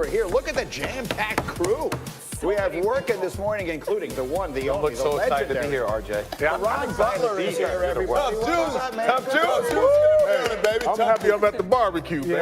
Here, look at the jam-packed crew. We have working this morning, inclinging the one, the only, the so excited to legendary. be here, RJ. Yeah, Caron Butler is here, everybody. Tough juice. I'm happy I'm at the barbecue, baby.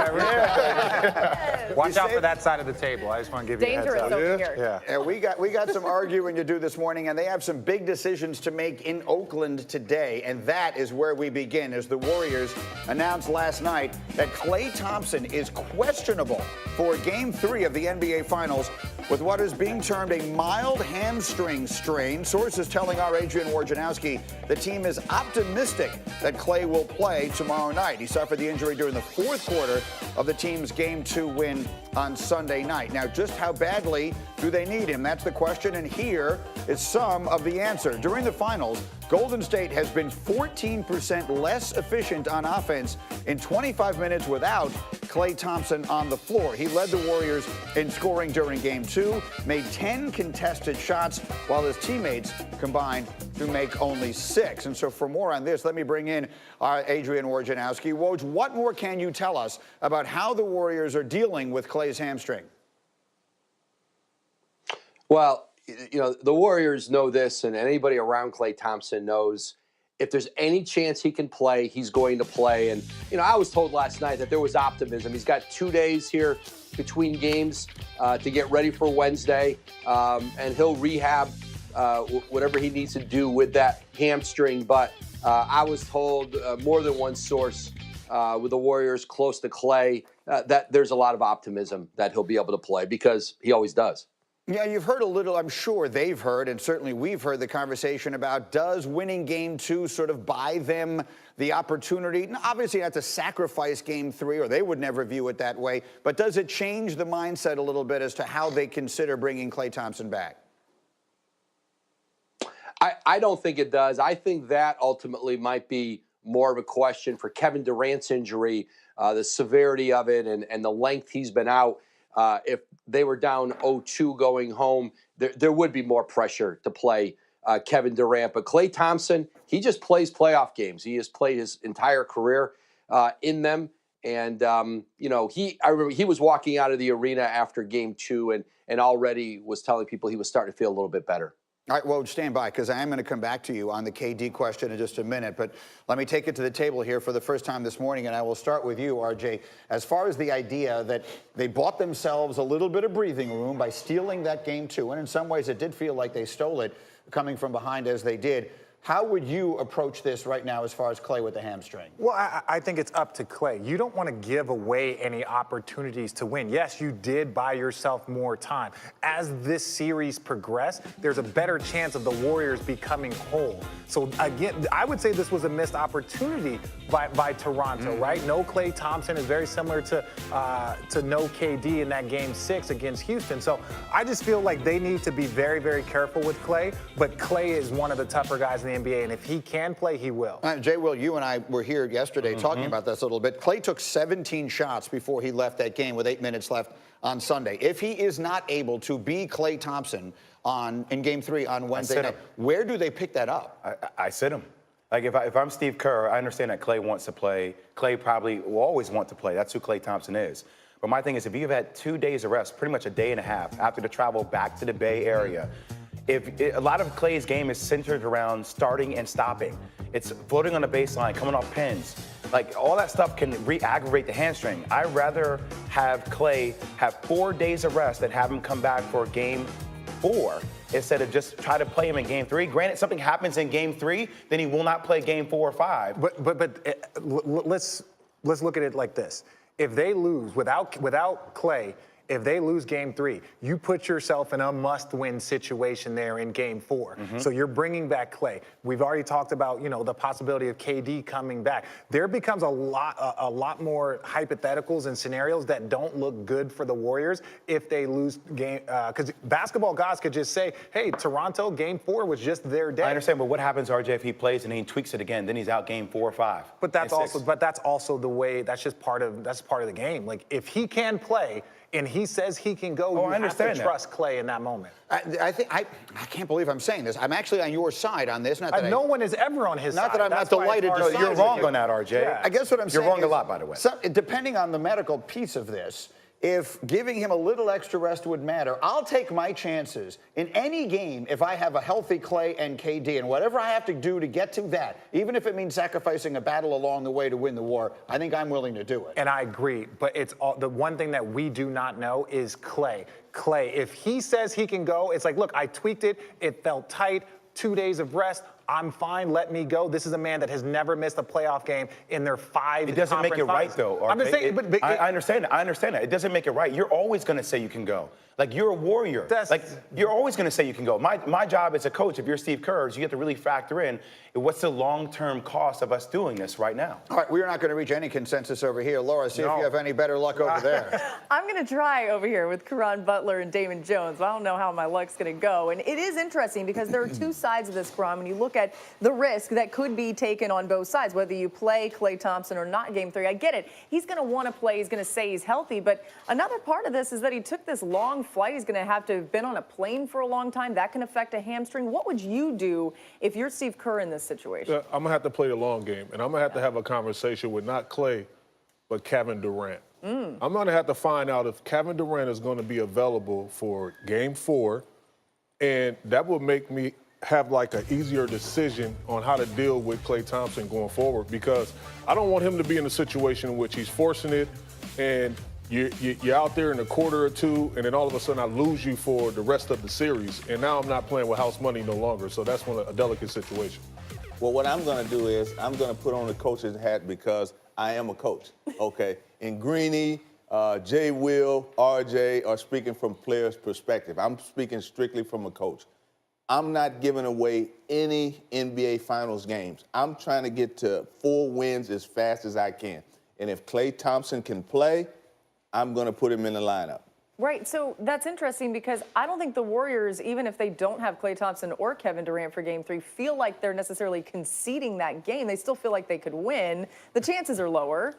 Watch out for that side of the table. I just want to give you a heads Dangerous up. over here. Yeah, we got some arguing to do this morning, and they have some big decisions to make in Oakland today, and that is where we begin, as the Warriors announced last night that Klay Thompson is questionable for Game 3 of the NBA Finals with what is being termed a mild hamstring strain. Sources telling our Adrian Wojnarowski the team is optimistic that Klay will play tomorrow night. He suffered the injury during the fourth quarter of the team's Game 2 win on Sunday night. Now, just how badly do they need him? That's the question, and here is some of the answer. During the finals, Golden State has been 14% less efficient on offense in 25 minutes without Klay Thompson on the floor. He led the Warriors in scoring during Game 2, made 10 contested shots, while his teammates combined to make only 6. And so for more on this, let me bring in our Adrian Wojnarowski. Woj, what more can you tell us about how the Warriors are dealing with Klay's hamstring? Well, you know, the Warriors know this, and anybody around Klay Thompson knows if there's any chance he can play, he's going to play. And, you know, I was told last night that there was optimism. He's got 2 days here between games to get ready for Wednesday, and he'll rehab whatever he needs to do with that hamstring. But I was told more than one source with the Warriors close to Klay that there's a lot of optimism that he'll be able to play because he always does. Yeah, you've heard a little, I'm sure they've heard, and certainly we've heard the conversation about does winning Game 2 sort of buy them the opportunity? Now, obviously, you have to sacrifice Game 3, or they would never view it that way, but does it change the mindset a little bit as to how they consider bringing Klay Thompson back? I don't think it does. I think that ultimately might be more of a question for Kevin Durant's injury, the severity of it and the length he's been out. If they were down 0-2 going home, there would be more pressure to play Kevin Durant. But Klay Thompson, he just plays playoff games. He has played his entire career in them. And, you know, I remember he was walking out of the arena after Game 2 and already was telling people he was starting to feel a little bit better. All right, well, stand by, because I am going to come back to you on the KD question in just a minute. But let me take it to the table here for the first time this morning, and I will start with you, RJ. As far as the idea that they bought themselves a little bit of breathing room by stealing that Game 2, and in some ways it did feel like they stole it coming from behind as they did. How would you approach this right now as far as Klay with the hamstring? Well, I think it's up to Klay. You don't want to give away any opportunities to win. Yes, you did buy yourself more time. As this series progressed, there's a better chance of the Warriors becoming whole. So, again, I would say this was a missed opportunity by Toronto, right? No Klay Thompson is very similar to no KD in that Game 6 against Houston. So I just feel like they need to be very, very careful with Klay. But Klay is one of the tougher guys in the NBA, and if he can play, he will. Jay, Will, you and I were here yesterday talking about this a little bit. Klay took 17 shots before he left that game with 8 minutes left on Sunday. If he is not able to be Klay Thompson in Game 3 on Wednesday night, where do they pick that up? I sit him. Like, if I'm Steve Kerr, I understand that Klay wants to play. Klay probably will always want to play. That's who Klay Thompson is. But my thing is, if you've had 2 days of rest, pretty much a day and a half after the travel back to the Bay Area, a lot of Klay's game is centered around starting and stopping. It's floating on the baseline, coming off pins. Like, all that stuff can re-aggravate the hamstring. I'd rather have Klay have 4 days of rest than have him come back for Game 4 instead of just try to play him in Game 3. Granted, something happens in Game 3, then he will not play Game 4 or 5. But let's look at it like this. If they lose without Klay, if they lose Game 3, you put yourself in a must-win situation there in Game 4. So you're bringing back Klay. We've already talked about, you know, the possibility of KD coming back. There becomes a lot more hypotheticals and scenarios that don't look good for the Warriors if they lose game. Because basketball guys could just say, "Hey, Toronto, Game 4 was just their day." I understand, but what happens, RJ, if he plays and he tweaks it again? Then he's out Game 4 or 5. But that's also the way. That's just part of the game. Like, if he can play and he says he can go, you have to trust Klay in that moment. I can't believe I'm saying this. I'm actually on your side on this. Not that no one is ever on his side. Not that I'm not delighted to You're wrong on that, RJ. I guess what I'm saying You're wrong a lot, by the way. Depending on the medical piece of this, if giving him a little extra rest would matter. I'll take my chances in any game if I have a healthy Klay and KD, and whatever I have to do to get to that, even if it means sacrificing a battle along the way to win the war, I think I'm willing to do it. And I agree, but it's the one thing that we do not know is Klay. Klay, if he says he can go, it's like, look, I tweaked it, it felt tight, 2 days of rest, I'm fine, let me go. This is a man that has never missed a playoff game in their 5 It doesn't make it right, though. I'm just saying, but I understand that. I understand that. It doesn't make it right. You're always going to say you can go. Like, you're a warrior. Like, you're always going to say you can go. My job as a coach, if you're Steve Kerr, is you have to really factor in what's the long-term cost of us doing this right now. All right, we are not going to reach any consensus over here. Laura, see if you have any better luck over there. I'm going to try over here with Caron Butler and Damon Jones. I don't know how my luck's going to go. And it is interesting because there are two sides of this, Caron. When you look at the risk that could be taken on both sides, whether you play Klay Thompson or not in Game 3. I get it. He's going to want to play. He's going to say he's healthy. But another part of this is that he took this long flight. He's going to have been on a plane for a long time. That can affect a hamstring. What would you do if you're Steve Kerr in this situation? I'm going to have to play the long game, and I'm going to have a conversation with not Klay, but Kevin Durant. I'm going to have to find out if Kevin Durant is going to be available for Game 4, and that will make me have like an easier decision on how to deal with Klay Thompson going forward, because I don't want him to be in a situation in which he's forcing it and you're out there in a quarter or two, and then all of a sudden I lose you for the rest of the series, and now I'm not playing with house money no longer. So that's a delicate situation. Well, what I'm going to do is I'm going to put on the coach's hat because I am a coach, okay? And Greeny, Jay Will, RJ are speaking from players' perspective. I'm speaking strictly from a coach. I'm not giving away any NBA Finals games. I'm trying to get to 4 wins as fast as I can. And if Klay Thompson can play, I'm going to put him in the lineup. Right, so that's interesting because I don't think the Warriors, even if they don't have Klay Thompson or Kevin Durant for Game 3, feel like they're necessarily conceding that game. They still feel like they could win. The chances are lower.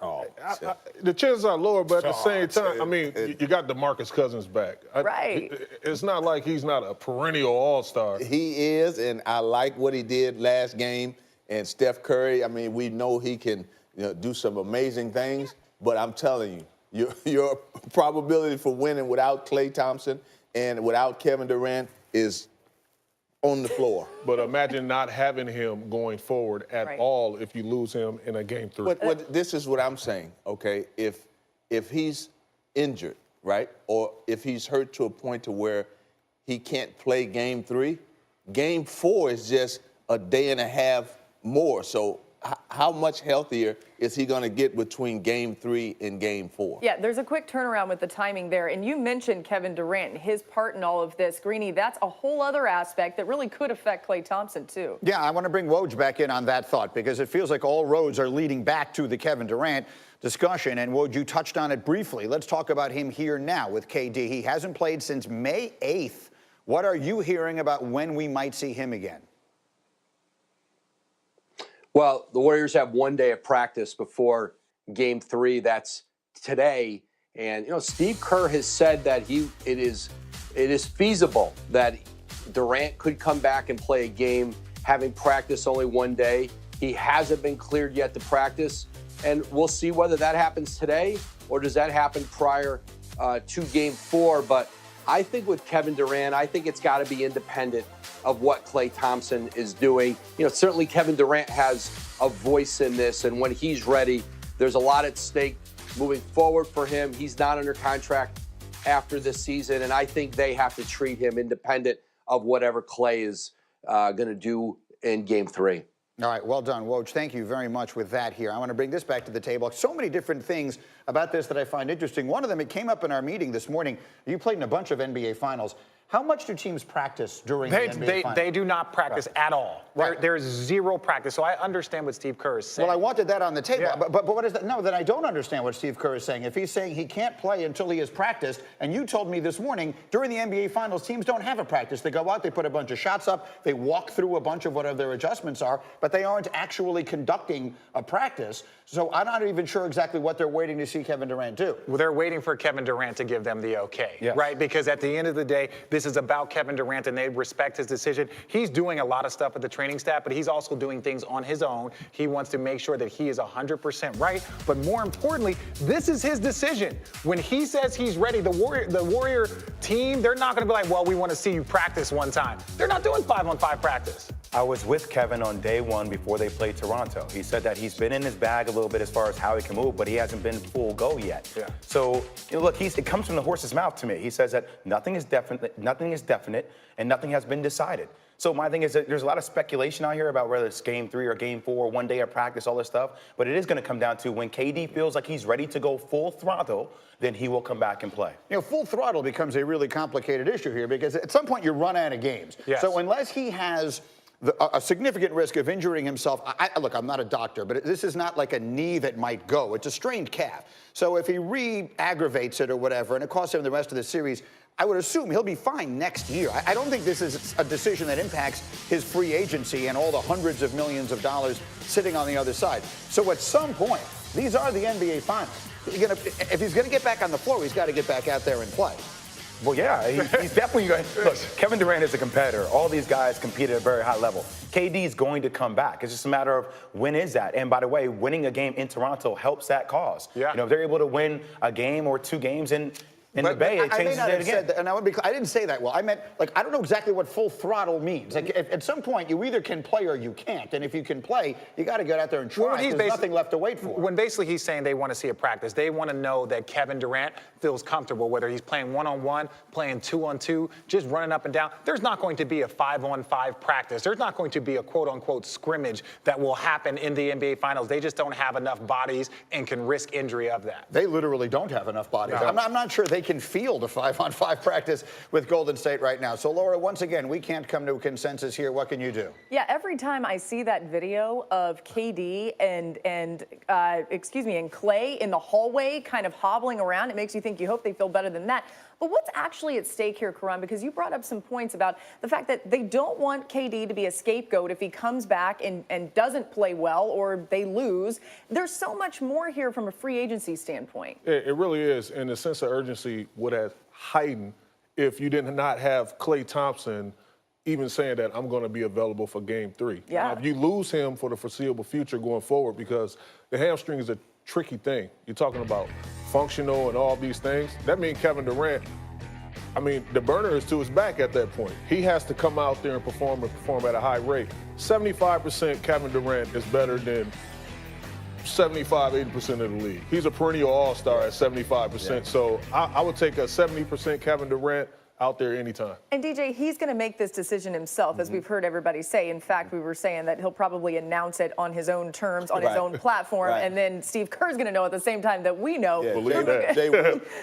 The chances are lower, but at the same time, I mean, you got DeMarcus Cousins back. Right. It's not like he's not a perennial all-star. He is, and I like what he did last game. And Steph Curry, I mean, we know he can do some amazing things, but I'm telling you, your probability for winning without Klay Thompson and without Kevin Durant is on the floor. But imagine not having him going forward at all if you lose him in a Game 3. But this is what I'm saying, okay? If he's injured, right, or if he's hurt to a point to where he can't play Game 3, Game 4 is just a day and a half more. So how much healthier is he going to get between Game 3 and Game 4? Yeah, there's a quick turnaround with the timing there. And you mentioned Kevin Durant and his part in all of this. Greeny, that's a whole other aspect that really could affect Klay Thompson, too. Yeah, I want to bring Woj back in on that thought because it feels like all roads are leading back to the Kevin Durant discussion. And Woj, you touched on it briefly. Let's talk about him here now with KD. He hasn't played since May 8th. What are you hearing about when we might see him again? Well, the Warriors have 1 day of practice before Game 3. That's today. And, Steve Kerr has said that it is feasible that Durant could come back and play a game having practice only 1 day. He hasn't been cleared yet to practice. And we'll see whether that happens today or does that happen prior to Game 4. But I think with Kevin Durant, I think it's got to be independent of what Klay Thompson is doing. Certainly Kevin Durant has a voice in this, and when he's ready, there's a lot at stake moving forward for him. He's not under contract after this season, and I think they have to treat him independent of whatever Klay is going to do in Game 3. All right, well done, Woj. Thank you very much with that here. I want to bring this back to the table. So many different things about this that I find interesting. One of them, it came up in our meeting this morning. You played in a bunch of NBA Finals. How much do teams practice during the NBA Finals? They do not practice at all. There's zero practice. So I understand what Steve Kerr is saying. Well, I wanted that on the table. Yeah. But what is that? No, then I don't understand what Steve Kerr is saying. If he's saying he can't play until he has practiced, and you told me this morning, during the NBA Finals, teams don't have a practice. They go out, they put a bunch of shots up, they walk through a bunch of whatever their adjustments are, but they aren't actually conducting a practice. So I'm not even sure exactly what they're waiting to see Kevin Durant do. Well, they're waiting for Kevin Durant to give them the okay, right? Because at the end of the day, this this is about Kevin Durant and they respect his decision. He's doing a lot of stuff with the training staff, but he's also doing things on his own. He wants to make sure that he is 100% right. But more importantly, this is his decision. When he says he's ready, the Warrior team, they're not going to be like, well, we want to see you practice one time. They're not doing 5-on-5 practice. I was with Kevin on day one before they played Toronto. He said that he's been in his bag a little bit as far as how he can move, but he hasn't been full go yet. Yeah. So, look, it comes from the horse's mouth to me. He says that nothing is definite, and nothing has been decided. So my thing is that there's a lot of speculation out here about whether it's game 3 or game 4, 1 day of practice, all this stuff. But it is going to come down to when KD feels like he's ready to go full throttle, then he will come back and play. Full throttle becomes a really complicated issue here because at some point you run out of games. Yes. So unless he has a significant risk of injuring himself. Look, I'm not a doctor, but this is not like a knee that might go. It's a strained calf. So if he re-aggravates it or whatever, and it costs him the rest of the series, I would assume he'll be fine next year. I don't think this is a decision that impacts his free agency and all the hundreds of millions of dollars sitting on the other side. So at some point, these are the NBA Finals. If he's going to get back on the floor, he's got to get back out there and play. Well, yeah, he's definitely going to. Look, Kevin Durant is a competitor. All these guys compete at a very high level. KD is going to come back. It's just a matter of when is that. And by the way, winning a game in Toronto helps that cause. Yeah. If they're able to win a game or 2 games in the Bay, it changes it again. And I didn't say that well. I meant, I don't know exactly what full throttle means. At some point, you either can play or you can't. And if you can play, you got to get out there and try. There's nothing left to wait for. When basically he's saying they want to see a practice, they want to know that Kevin Durant feels comfortable, whether he's playing 1-on-1, playing 2-on-2, just running up and down. There's not going to be a 5-on-5 practice. There's not going to be a quote-unquote scrimmage that will happen in the NBA Finals. They just don't have enough bodies and can risk injury of that. They literally don't have enough bodies. No. I'm not sure they can field a 5-on-5 practice with Golden State right now. So, Laura, once again, we can't come to a consensus here. What can you do? Yeah, every time I see that video of KD and Klay in the hallway kind of hobbling around, it makes you think you hope they feel better than that. But what's actually at stake here, Caron? Because you brought up some points about the fact that they don't want KD to be a scapegoat if he comes back and doesn't play well or they lose. There's so much more here from a free agency standpoint. It really is. And the sense of urgency would have heightened if you did not have Klay Thompson even saying that I'm going to be available for game 3. Yeah. Now, if you lose him for the foreseeable future going forward, because the hamstring is a tricky thing. You're talking about functional and all these things. That means Kevin Durant, the burner is to his back at that point. He has to come out there and perform at a high rate. 75% Kevin Durant is better than 75-80% of the league. He's a perennial all-star at 75%. Yeah. So I would take a 70% Kevin Durant out there anytime. And DJ, he's going to make this decision himself, as we've heard everybody say. In fact, we were saying that he'll probably announce it on his own terms, on his own platform, and then Steve Kerr's going to know at the same time that we know. Yeah, believe that.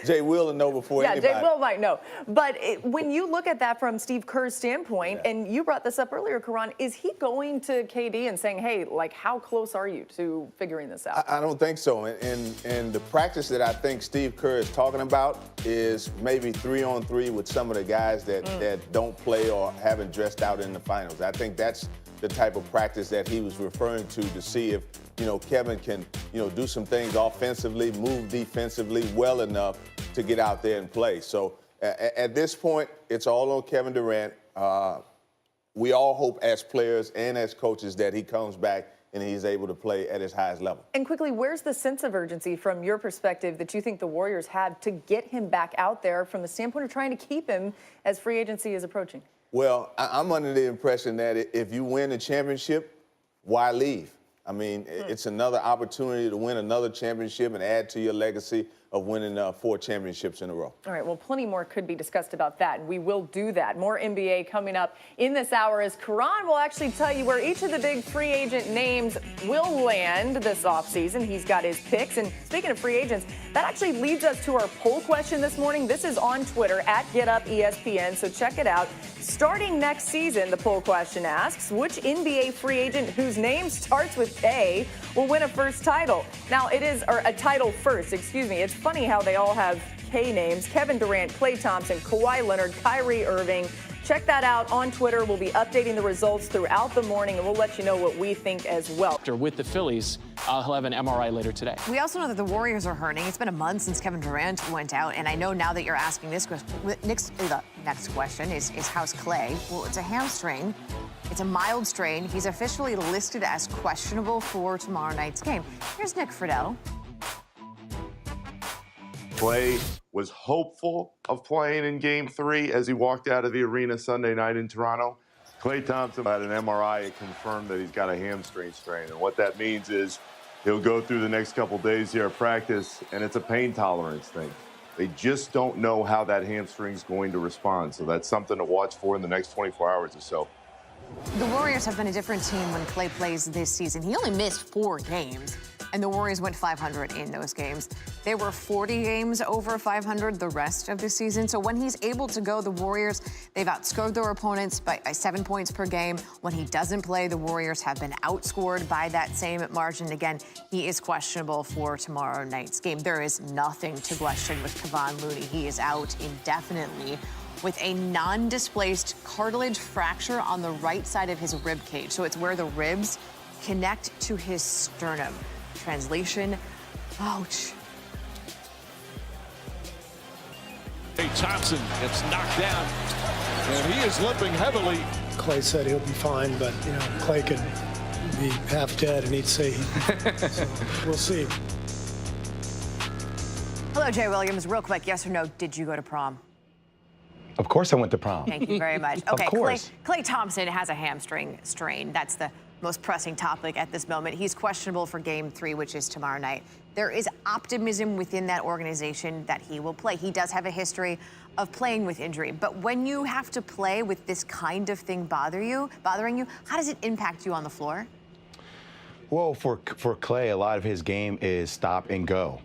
Jay will know before anybody. Yeah, Jay Will might know. But when you look at that from Steve Kerr's standpoint, and you brought this up earlier, Caron, is he going to KD and saying, hey, how close are you to figuring this out? I don't think so. And the practice that I think Steve Kerr is talking about is maybe 3-on-3 with some of the guys that don't play or haven't dressed out in the finals. I think that's the type of practice that he was referring to see if, Kevin can, do some things offensively, move defensively well enough to get out there and play. So at this point, it's all on Kevin Durant. We all hope as players and as coaches that he comes back and he's able to play at his highest level. And quickly, where's the sense of urgency from your perspective that you think the Warriors have to get him back out there from the standpoint of trying to keep him as free agency is approaching? Well, I'm under the impression that if you win a championship, why leave? It's another opportunity to win another championship and add to your legacy of winning 4 championships in a row. All right, well, plenty more could be discussed about that, and we will do that. More NBA coming up in this hour as Caron will actually tell you where each of the big free agent names will land this offseason. He's got his picks, and speaking of free agents, that actually leads us to our poll question this morning. This is on Twitter, @GetUpESPN, so check it out. Starting next season, the poll question asks, which NBA free agent whose name starts with K will win a first title? Now, a title first, excuse me. It's funny how they all have K names. Kevin Durant, Klay Thompson, Kawhi Leonard, Kyrie Irving, Check that out on Twitter. We'll be updating the results throughout the morning, and we'll let you know what we think as well. With the Phillies, he'll have an MRI later today. We also know that the Warriors are hurting. It's been a month since Kevin Durant went out, and I know now that you're asking this question, the next question is how's Klay? Well, it's a hamstring. It's a mild strain. He's officially listed as questionable for tomorrow night's game. Here's Nick Friedel. Klay was hopeful of playing in Game 3 as he walked out of the arena Sunday night in Toronto. Klay Thompson had an MRI. It confirmed that he's got a hamstring strain. And what that means is he'll go through the next couple days here at practice, and it's a pain tolerance thing. They just don't know how that hamstring's going to respond. So that's something to watch for in the next 24 hours or so. The Warriors have been a different team when Klay plays this season. He only missed 4 games, and the Warriors went 500 in those games. There were 40 games over 500 the rest of the season. So when he's able to go, the Warriors, they've outscored their opponents by 7 points per game. When he doesn't play, the Warriors have been outscored by that same margin. Again, he is questionable for tomorrow night's game. There is nothing to question with Kevon Looney. He is out indefinitely with a non-displaced cartilage fracture on the right side of his rib cage. So it's where the ribs connect to his sternum. Translation, ouch. Klay Thompson gets knocked down, and he is limping heavily. Klay said he'll be fine, but, Klay could be half dead, and he'd say so we'll see. Hello, Jay Williams. Real quick, yes or no, did you go to prom? Of course I went to prom. Thank you very much. Okay, Of course. Klay Thompson has a hamstring strain. That's the most pressing topic at this moment. He's questionable for Game 3, which is tomorrow night. There is optimism within that organization that he will play. He does have a history of playing with injury. But when you have to play with this kind of thing bothering you, how does it impact you on the floor? Well, for Klay, a lot of his game is stop and go.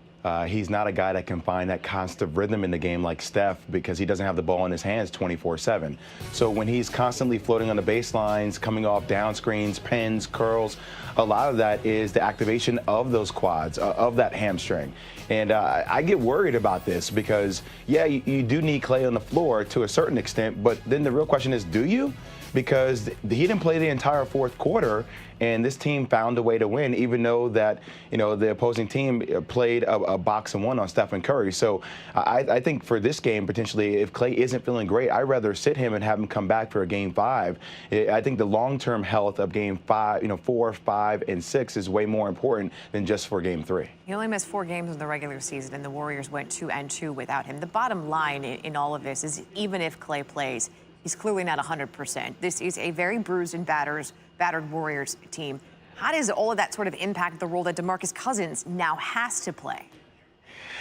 He's not a guy that can find that constant rhythm in the game like Steph because he doesn't have the ball in his hands 24/7. So when he's constantly floating on the baselines, coming off down screens, pins, curls, a lot of that is the activation of those quads, of that hamstring. And I get worried about this because, yeah, you do need Klay on the floor to a certain extent, but then the real question is, do you? Because he didn't play the entire fourth quarter, and this team found a way to win, even though that, the opposing team played a box and one on Stephen Curry. So I think for this game, potentially, if Klay isn't feeling great, I'd rather sit him and have him come back for a Game 5. I think the long-term health of Game 5, 4, 5, and 6 is way more important than just for Game 3. He only missed 4 games in the regular season, and the Warriors went 2-2 without him. The bottom line in all of this is even if Klay plays, he's clearly not 100%. This is a very bruised and battered Warriors team. How does all of that sort of impact the role that DeMarcus Cousins now has to play?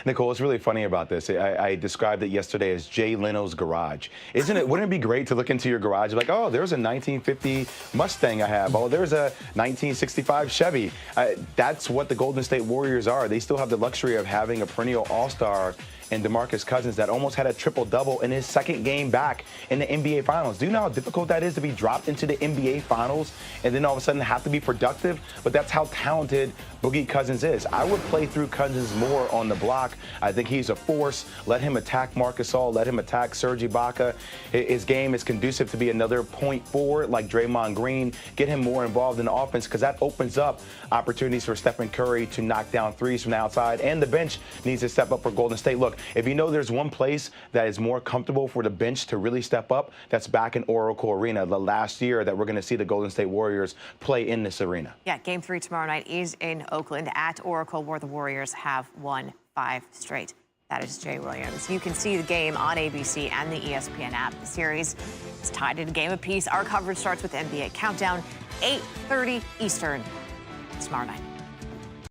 Nicole, what's really funny about this, I described it yesterday as Jay Leno's garage. Wouldn't it be great to look into your garage and be like, oh, there's a 1950 Mustang I have. Oh, there's a 1965 Chevy. That's what the Golden State Warriors are. They still have the luxury of having a perennial all-star and DeMarcus Cousins that almost had a triple-double in his second game back in the NBA Finals. Do you know how difficult that is to be dropped into the NBA Finals and then all of a sudden have to be productive? But that's how talented Boogie Cousins is. I would play through Cousins more on the block. I think he's a force. Let him attack Marc Gasol. Let him attack Serge Ibaka. His game is conducive to be another point forward like Draymond Green. Get him more involved in the offense because that opens up opportunities for Stephen Curry to knock down threes from the outside. And the bench needs to step up for Golden State. Look, if you know there's one place that is more comfortable for the bench to really step up, that's back in Oracle Arena, the last year that we're going to see the Golden State Warriors play in this arena. Yeah, Game 3 tomorrow night is in Oakland at Oracle, where the Warriors have won 5 straight. That is Jay Williams. You can see the game on ABC and the ESPN app. The series is tied at a game apiece. Our coverage starts with NBA Countdown, 8:30 Eastern tomorrow night.